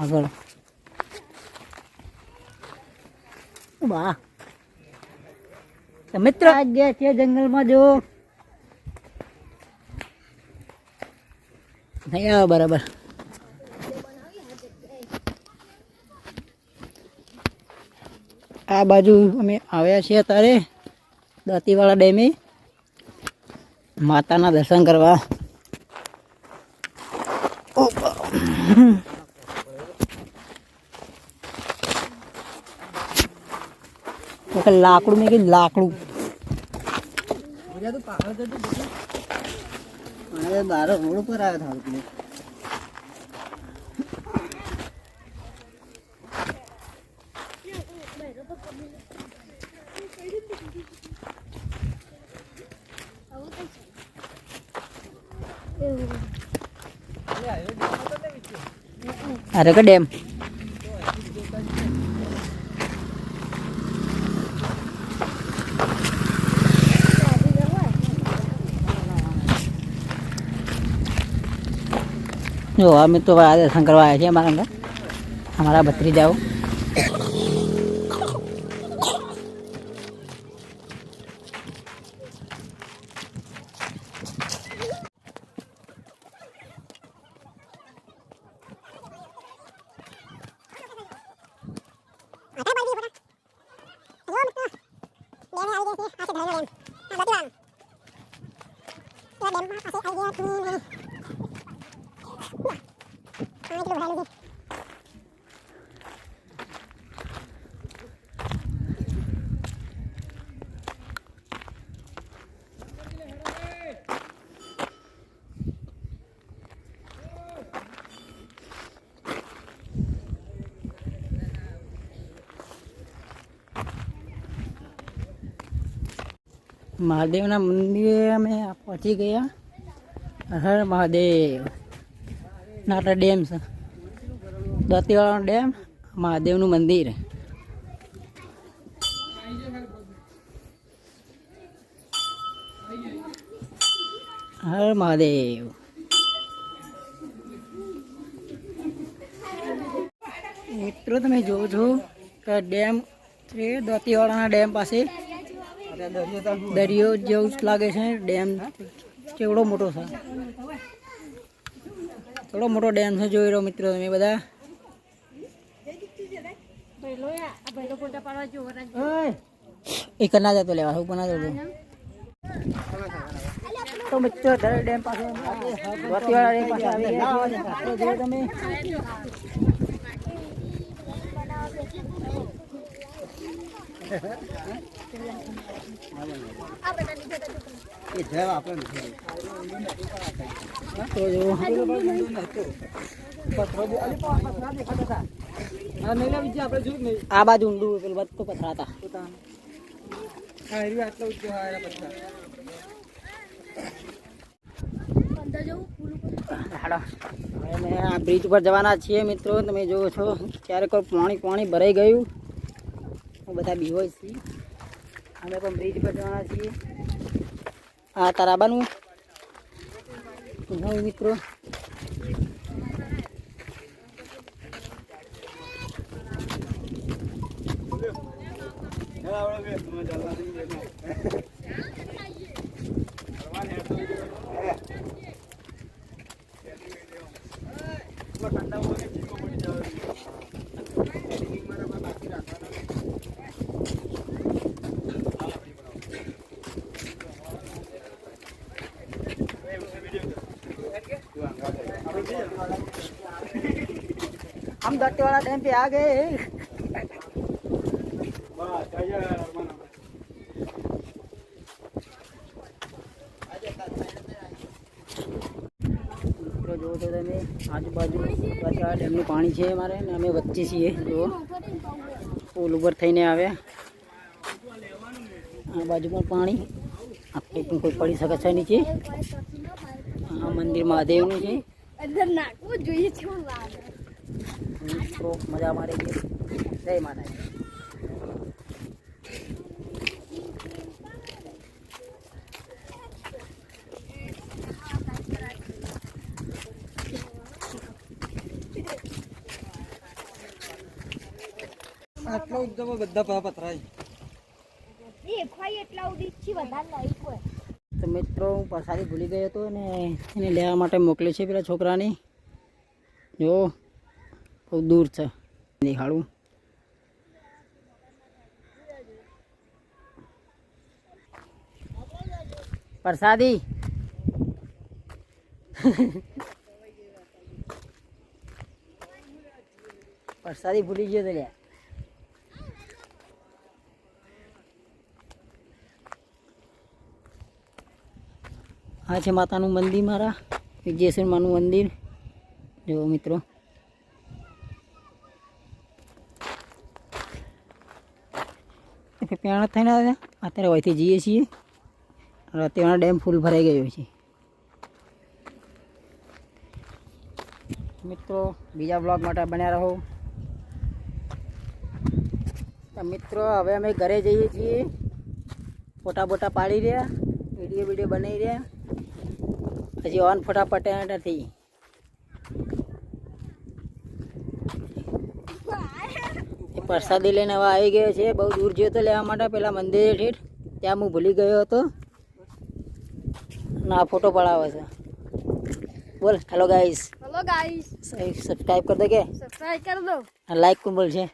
આગળ વાહ મિત્ર ગયા છે જંગલમાં જો નહીં આવે બરાબર. આ બાજુ અમે આવ્યા છીએ અત્યારે દાંતીવાડા ડેમે માતાના દર્શન કરવા. લાકડું મેં કીધું લાકડું બારો રોડ ઉપર આવ્યો થાળ. અરે કે ડેમ जो हम तो दर्शन करवा आए थे हमारा अंदर हमारा भतीजाओ. મહાદેવના મંદિરે અમે પહોંચી ગયા. હર મહાદેવ નાટા ડેમ છે દાંતીવાડાનો ડેમ મહાદેવનું મંદિર. હર મહાદેવ. મિત્રો તમે જોવો છો કે ડેમ છે દાંતીવાડાના ડેમ પાસે દરિયો જેવું લાગે છે. ડેમ કેવડો મોટો છે, થોડો મોટો ડેમ છે. જોઈ રહ્યો મિત્રો તમે બધા. એક ના જતો લેવા ઉપર ના જતો તો મિત્રો ડેમ પાસે દાંતીવાડા ડેમ પાસે આવી ગયા છો તમે. આ બાજુ ઊંડું પેલું બધું પથરાતા અમે આ બ્રિજ ઉપર જવાના છીએ મિત્રો. તમે જોવો છો ક્યારેક પાણી ભરાઈ ગયું બધા બીહોય છે. અમે પણ બ્રિજ પર જવાના છીએ. આ તારાબાનું મિત્રો हम दांतीवाड़ा डैम पे आ गए. જો તો તમે આજુબાજુ બધા ડેમનું પાણી છે અમારે ને અમે વચ્ચે છીએ. જો પુલ ઉપર થઈને આવ્યા. આ બાજુ પણ પાણી આખું પણ કોઈ પડી શકે છે નીચે. આ મંદિર મહાદેવનું છે. મિત્રો મજા મારે છે. જય માતાજી. આટલો જમો બધા પથરાય તો મિત્રો હું પ્રસાદી ભૂલી ગયો હતો ને એને લેવા માટે મોકલ્યો છે પેલા છોકરાને. જો બહુ દૂર છે દેખાડું. પ્રસાદી પ્રસાદી ભૂલી ગયો તો લ્યા. આ છે માતાનું મંદિર, મારા વિજયેશ્વર માનું મંદિર. જો મિત્રો પ્યાણા થઈને આવ્યા. અત્યારે અહીંથી જઈએ છીએ. અત્યારે ડેમ ફૂલ ભરાઈ ગયો છે. મિત્રો બીજા બ્લોગ માટે બન્યા રહો. મિત્રો હવે અમે ઘરે જઈએ છીએ. ફોટા બોટા પાડી રહ્યા, વિડીયો બનાવી રહ્યા. હજી ઓન ફોટા પટ્યા નથી. પ્રસાદી લઈને હવે આવી ગયો છે. બહુ દૂર ગયો હતો લેવા માટે પેલા મંદિરે ઠેઠ. ત્યાં હું ભૂલી ગયો હતો. ના ફોટો પડાવે છે. બોલ hello guys. Hello guys, subscribe कर दो, क्या सब्सक्राइब कर दो। लाइक कौन बोल छे?